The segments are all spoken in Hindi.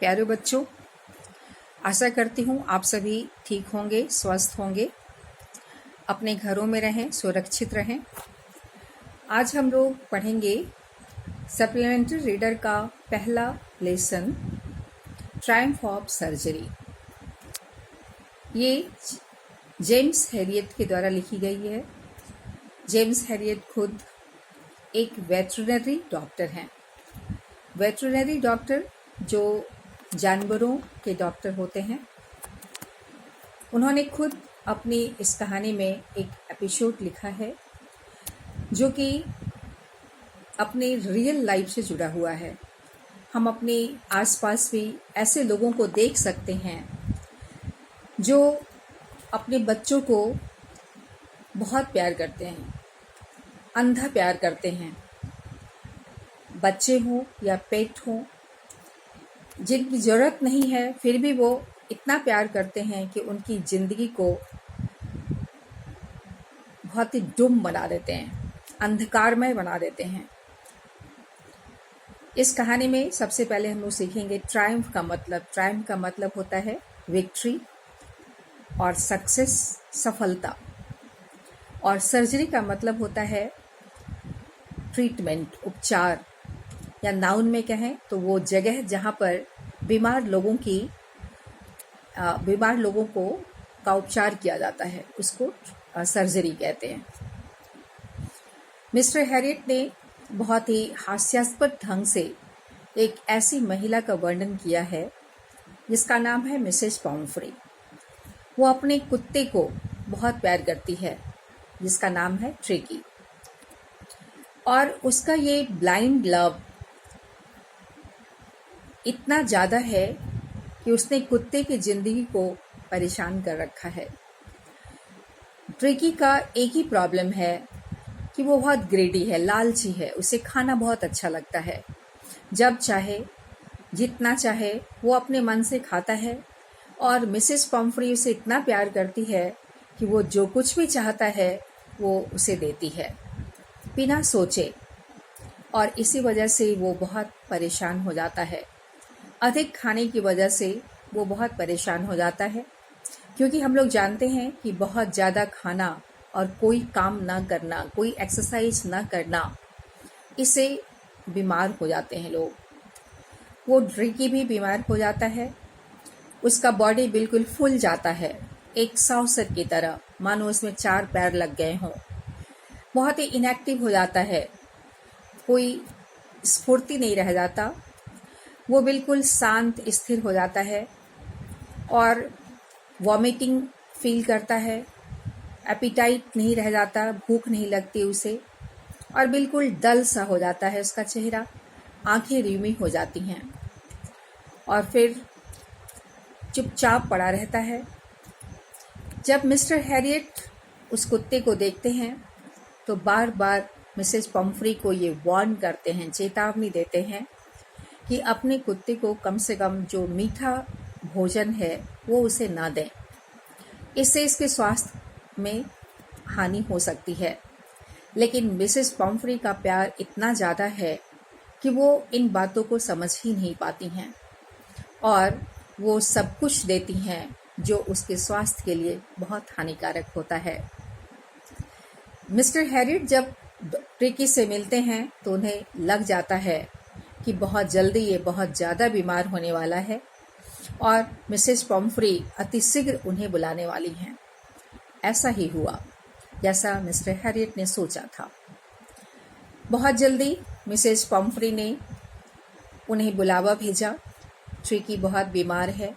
प्यारे बच्चों, आशा करती हूँ आप सभी ठीक होंगे, स्वस्थ होंगे, अपने घरों में रहें, सुरक्षित रहें। आज हम लोग पढ़ेंगे सप्लीमेंट्री रीडर का पहला लेसन, ट्रायम्फ ऑफ सर्जरी। ये जेम्स हैरियट के द्वारा लिखी गई है। जेम्स हैरियट खुद एक वेटरनरी डॉक्टर हैं। वेटरनरी डॉक्टर जो जानवरों के डॉक्टर होते हैं। उन्होंने खुद अपनी इस कहानी में एक एपिसोड लिखा है जो कि अपने रियल लाइफ से जुड़ा हुआ है। हम अपने आसपास भी ऐसे लोगों को देख सकते हैं जो अपने बच्चों को बहुत प्यार करते हैं, अंधा प्यार करते हैं। बच्चे हों या पेट हों, जिनकी ज़रूरत नहीं है फिर भी वो इतना प्यार करते हैं कि उनकी ज़िंदगी को बहुत ही डूम बना देते हैं, अंधकारमय बना देते हैं। इस कहानी में सबसे पहले हम लोग सीखेंगे ट्रायम्फ का मतलब। ट्रायम्फ का मतलब होता है विक्ट्री और सक्सेस, सफलता। और सर्जरी का मतलब होता है ट्रीटमेंट, उपचार, या नाउन में कहें तो वो जगह जहाँ पर बीमार लोगों को का उपचार किया जाता है, उसको सर्जरी कहते हैं। मिस्टर हैरियट ने बहुत ही हास्यास्पद ढंग से एक ऐसी महिला का वर्णन किया है जिसका नाम है मिसेस पॉम्फ्री। वो अपने कुत्ते को बहुत प्यार करती है जिसका नाम है ट्रिकी। और उसका ये ब्लाइंड लव इतना ज़्यादा है कि उसने कुत्ते की ज़िंदगी को परेशान कर रखा है। ट्रिकी का एक ही प्रॉब्लम है कि वो बहुत ग्रेडी है, लालची है। उसे खाना बहुत अच्छा लगता है। जब चाहे, जितना चाहे वो अपने मन से खाता है। और मिसेस पॉम्फ्री उसे इतना प्यार करती है कि वो जो कुछ भी चाहता है वो उसे देती है बिना सोचे। और इसी वजह से वो बहुत परेशान हो जाता है। अधिक खाने की वजह से वो बहुत परेशान हो जाता है, क्योंकि हम लोग जानते हैं कि बहुत ज़्यादा खाना और कोई काम ना करना, कोई एक्सरसाइज ना करना, इससे बीमार हो जाते हैं लोग। वो ट्रिकी भी बीमार हो जाता है। उसका बॉडी बिल्कुल फूल जाता है, एक सॉसर की तरह, मानो उसमें 4 पैर लग गए हों। बहुत ही इनएक्टिव हो जाता है, कोई स्फूर्ति नहीं रह जाता। वो बिल्कुल शांत स्थिर हो जाता है और वॉमिटिंग फील करता है। एपिटाइट नहीं रह जाता, भूख नहीं लगती उसे, और बिल्कुल डल सा हो जाता है उसका चेहरा। आंखें रीमी हो जाती हैं और फिर चुपचाप पड़ा रहता है। जब मिस्टर हैरियट उस कुत्ते को देखते हैं तो बार बार मिसेस पॉम्फ्री को ये वार्न करते हैं, चेतावनी देते हैं कि अपने कुत्ते को कम से कम जो मीठा भोजन है वो उसे ना दें, इससे इसके स्वास्थ्य में हानि हो सकती है। लेकिन मिसेस पॉम्फ्री का प्यार इतना ज़्यादा है कि वो इन बातों को समझ ही नहीं पाती हैं और वो सब कुछ देती हैं जो उसके स्वास्थ्य के लिए बहुत हानिकारक होता है। मिस्टर हैरियट जब ट्रिकी से मिलते हैं तो उन्हें लग जाता है कि बहुत जल्दी ये बहुत ज़्यादा बीमार होने वाला है और मिसेस पॉम्फ्री अतिशीघ्र उन्हें बुलाने वाली हैं। ऐसा ही हुआ जैसा मिस्टर हैरियट ने सोचा था। बहुत जल्दी मिसेस पॉम्फ्री ने उन्हें बुलावा भेजा। ट्रिकी बहुत बीमार है,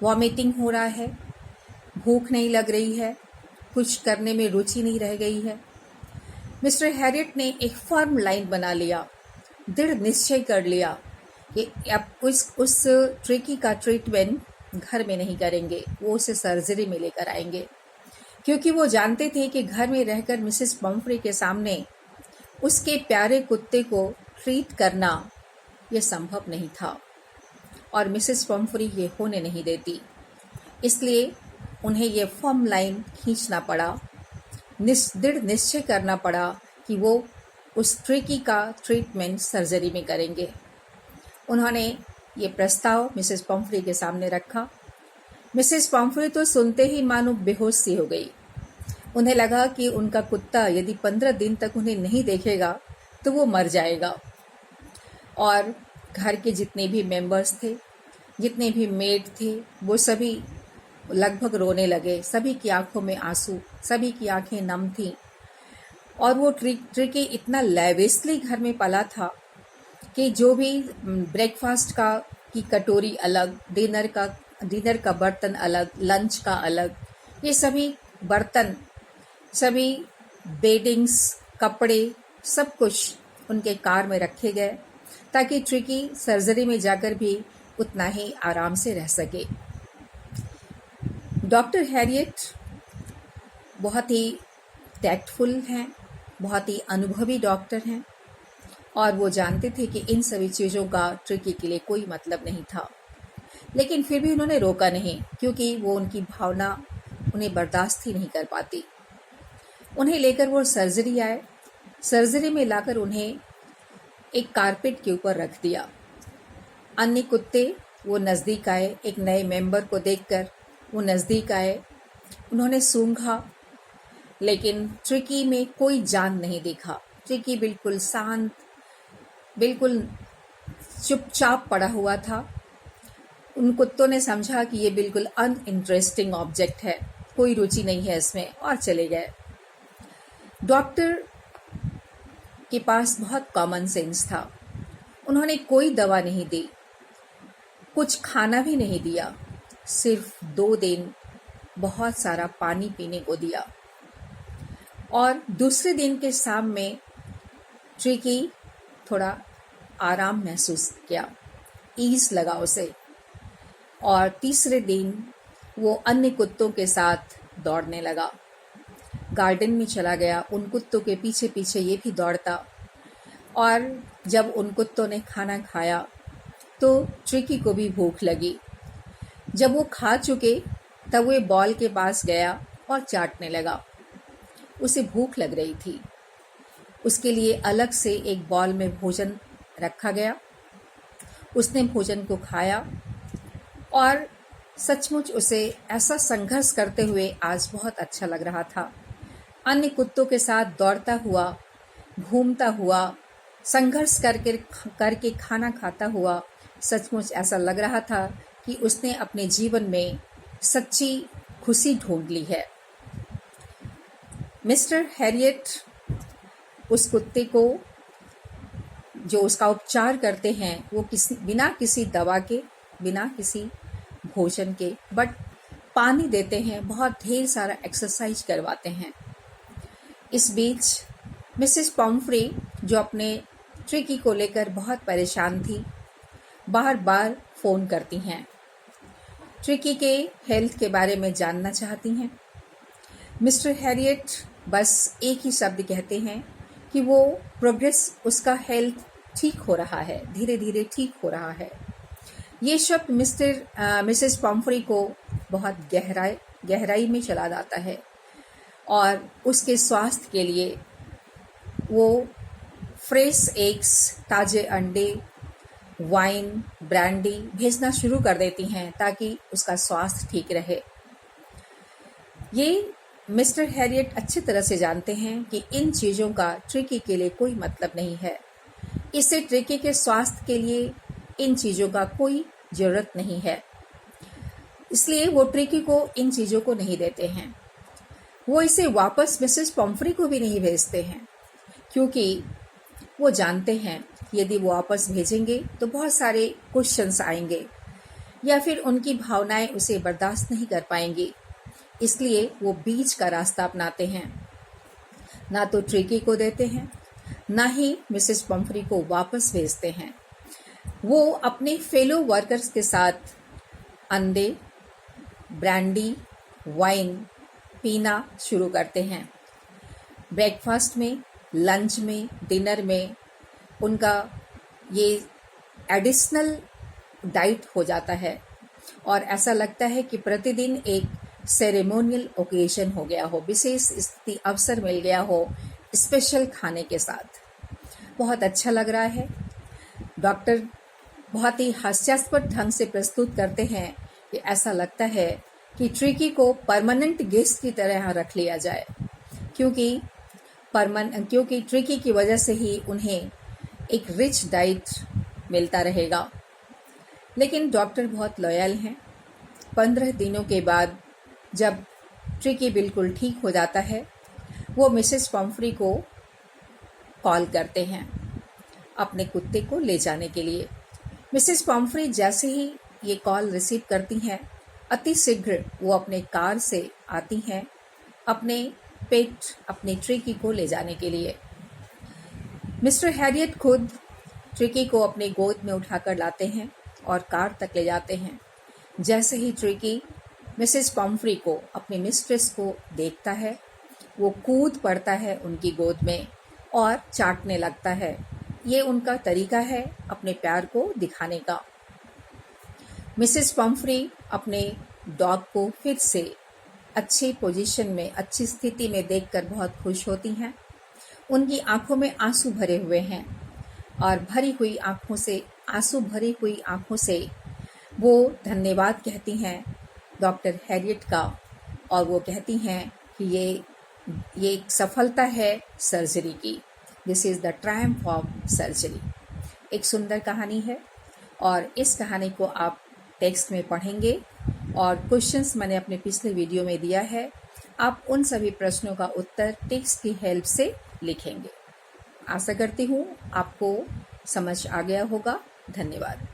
वॉमिटिंग हो रहा है, भूख नहीं लग रही है, कुछ करने में रुचि नहीं रह गई है। मिस्टर हैरियट ने एक फर्म लाइन बना लिया, दृढ़ निश्चय कर लिया कि अब उस ट्रिकी का ट्रीटमेंट घर में नहीं करेंगे, वो उसे सर्जरी में लेकर आएंगे। क्योंकि वो जानते थे कि घर में रहकर मिसेस पॉम्फ्री के सामने उसके प्यारे कुत्ते को ट्रीट करना ये संभव नहीं था और मिसेस पॉम्फ्री ये होने नहीं देती। इसलिए उन्हें ये फर्म लाइन खींचना पड़ा, दृढ़ निश्चय करना पड़ा कि वो उस ट्रिकी का ट्रीटमेंट सर्जरी में करेंगे। उन्होंने ये प्रस्ताव मिसेस पॉम्फ्री के सामने रखा। मिसेस पॉम्फ्री तो सुनते ही मानो बेहोश सी हो गई। उन्हें लगा कि उनका कुत्ता यदि 15 दिन तक उन्हें नहीं देखेगा तो वो मर जाएगा। और घर के जितने भी मेंबर्स थे, जितने भी मेड थे, वो सभी लगभग रोने लगे। सभी की आंखों में आंसू, सभी की आंखें नम थीं। और वो ट्रिकी इतना लेविशली घर में पला था कि जो भी ब्रेकफास्ट की कटोरी अलग, डिनर का बर्तन अलग, लंच का अलग, ये सभी बर्तन, सभी बेडिंग्स, कपड़े, सब कुछ उनके कार में रखे गए ताकि ट्रिकी सर्जरी में जाकर भी उतना ही आराम से रह सके। डॉक्टर हैरियट बहुत ही टैक्टफुल हैं, बहुत ही अनुभवी डॉक्टर हैं और वो जानते थे कि इन सभी चीज़ों का ट्रिकी के लिए कोई मतलब नहीं था। लेकिन फिर भी उन्होंने रोका नहीं, क्योंकि वो उनकी भावना उन्हें बर्दाश्त ही नहीं कर पाती। उन्हें लेकर वो सर्जरी आए। सर्जरी में लाकर उन्हें एक कारपेट के ऊपर रख दिया। अन्य कुत्ते वो नज़दीक आए। एक नए मेंबर को देखकर वो नज़दीक आए। उन्होंने सूंघा, लेकिन ट्रिकी में कोई जान नहीं दिखा। ट्रिकी बिल्कुल शांत, बिल्कुल चुपचाप पड़ा हुआ था। उन कुत्तों ने समझा कि ये बिल्कुल अनइंटरेस्टिंग ऑब्जेक्ट है, कोई रुचि नहीं है इसमें, और चले गए। डॉक्टर के पास बहुत कॉमन सेंस था। उन्होंने कोई दवा नहीं दी, कुछ खाना भी नहीं दिया, सिर्फ 2 दिन बहुत सारा पानी पीने को दिया। और दूसरे दिन के शाम में ट्रिकी थोड़ा आराम महसूस किया, ईज लगा उसे। और तीसरे दिन वो अन्य कुत्तों के साथ दौड़ने लगा, गार्डन में चला गया। उन कुत्तों के पीछे पीछे ये भी दौड़ता। और जब उन कुत्तों ने खाना खाया तो ट्रिकी को भी भूख लगी। जब वो खा चुके तब वो बॉल के पास गया और चाटने लगा। उसे भूख लग रही थी। उसके लिए अलग से एक बॉल में भोजन रखा गया। उसने भोजन को खाया और सचमुच उसे ऐसा संघर्ष करते हुए आज बहुत अच्छा लग रहा था। अन्य कुत्तों के साथ दौड़ता हुआ, घूमता हुआ, संघर्ष करके खाना खाता हुआ सचमुच ऐसा लग रहा था कि उसने अपने जीवन में सच्ची खुशी ढूंढ ली है। मिस्टर हैरियट उस कुत्ते को जो उसका उपचार करते हैं वो बिना किसी दवा के, बिना किसी भोजन के, बट पानी देते हैं, बहुत ढेर सारा एक्सरसाइज करवाते हैं। इस बीच मिसेस पॉम्फ्री, जो अपने ट्रिकी को लेकर बहुत परेशान थी, बार बार फ़ोन करती हैं, ट्रिकी के हेल्थ के बारे में जानना चाहती हैं। मिस्टर हैरियट बस एक ही शब्द कहते हैं कि वो प्रोग्रेस, उसका हेल्थ ठीक हो रहा है, धीरे धीरे ठीक हो रहा है। ये शब्द मिसेस पॉम्फ्री को बहुत गहराई में चला जाता है और उसके स्वास्थ्य के लिए वो फ्रेश एग्स, ताज़े अंडे, वाइन, ब्रांडी भेजना शुरू कर देती हैं ताकि उसका स्वास्थ्य ठीक रहे। ये मिस्टर हैरियट अच्छी तरह से जानते हैं कि इन चीज़ों का ट्रिकी के लिए कोई मतलब नहीं है। इससे ट्रिकी के स्वास्थ्य के लिए इन चीज़ों का कोई ज़रूरत नहीं है। इसलिए वो ट्रिकी को इन चीज़ों को नहीं देते हैं। वो इसे वापस मिसेस पॉम्फ्री को भी नहीं भेजते हैं, क्योंकि वो जानते हैं यदि वो वापस भेजेंगे तो बहुत सारे क्वेश्चंस आएंगे या फिर उनकी भावनाएं उसे बर्दाश्त नहीं कर पाएंगी। इसलिए वो बीच का रास्ता अपनाते हैं, ना तो ट्रिकी को देते हैं, ना ही मिसेस पॉम्फ्री को वापस भेजते हैं। वो अपने फेलो वर्कर्स के साथ अंडे, ब्रांडी, वाइन पीना शुरू करते हैं। ब्रेकफास्ट में, लंच में, डिनर में उनका ये एडिशनल डाइट हो जाता है और ऐसा लगता है कि प्रतिदिन एक सेरेमोनियल ओकेजन हो गया हो, विशेष स्थिति अवसर मिल गया हो स्पेशल खाने के साथ। बहुत अच्छा लग रहा है। डॉक्टर बहुत ही हास्यास्पद ढंग से प्रस्तुत करते हैं कि ऐसा लगता है कि ट्रिकी को परमानेंट गेस्ट की तरह यहाँ रख लिया जाए, क्योंकि ट्रिकी की वजह से ही उन्हें एक रिच डाइट मिलता रहेगा। लेकिन डॉक्टर बहुत लॉयल हैं। 15 दिनों के बाद जब ट्रिकी बिल्कुल ठीक हो जाता है, वो मिसेस पम्फ्री को कॉल करते हैं अपने कुत्ते को ले जाने के लिए। मिसेस पम्फ्री जैसे ही ये कॉल रिसीव करती हैं, अति शीघ्र वो अपने कार से आती हैं अपने ट्रिकी को ले जाने के लिए। मिस्टर हैरियट खुद ट्रिकी को अपने गोद में उठाकर लाते हैं और कार तक ले जाते हैं। जैसे ही ट्रिकी मिसेस पम्फ्री को, अपनी मिस्ट्रेस को देखता है, वो कूद पड़ता है उनकी गोद में और चाटने लगता है। ये उनका तरीका है अपने प्यार को दिखाने का। मिसेस पम्फ्री अपने डॉग को फिर से अच्छी पोजीशन में, अच्छी स्थिति में देखकर बहुत खुश होती हैं। उनकी आंखों में आंसू भरे हुए हैं और आंसू भरी हुई आंखों से वो धन्यवाद कहती हैं डॉक्टर हैरियट का, और वो कहती हैं कि ये एक सफलता है सर्जरी की। This is the Triumph of surgery. एक सुंदर कहानी है और इस कहानी को आप टेक्स्ट में पढ़ेंगे और क्वेश्चंस मैंने अपने पिछले वीडियो में दिया है। आप उन सभी प्रश्नों का उत्तर टेक्स्ट की हेल्प से लिखेंगे। आशा करती हूँ आपको समझ आ गया होगा। धन्यवाद।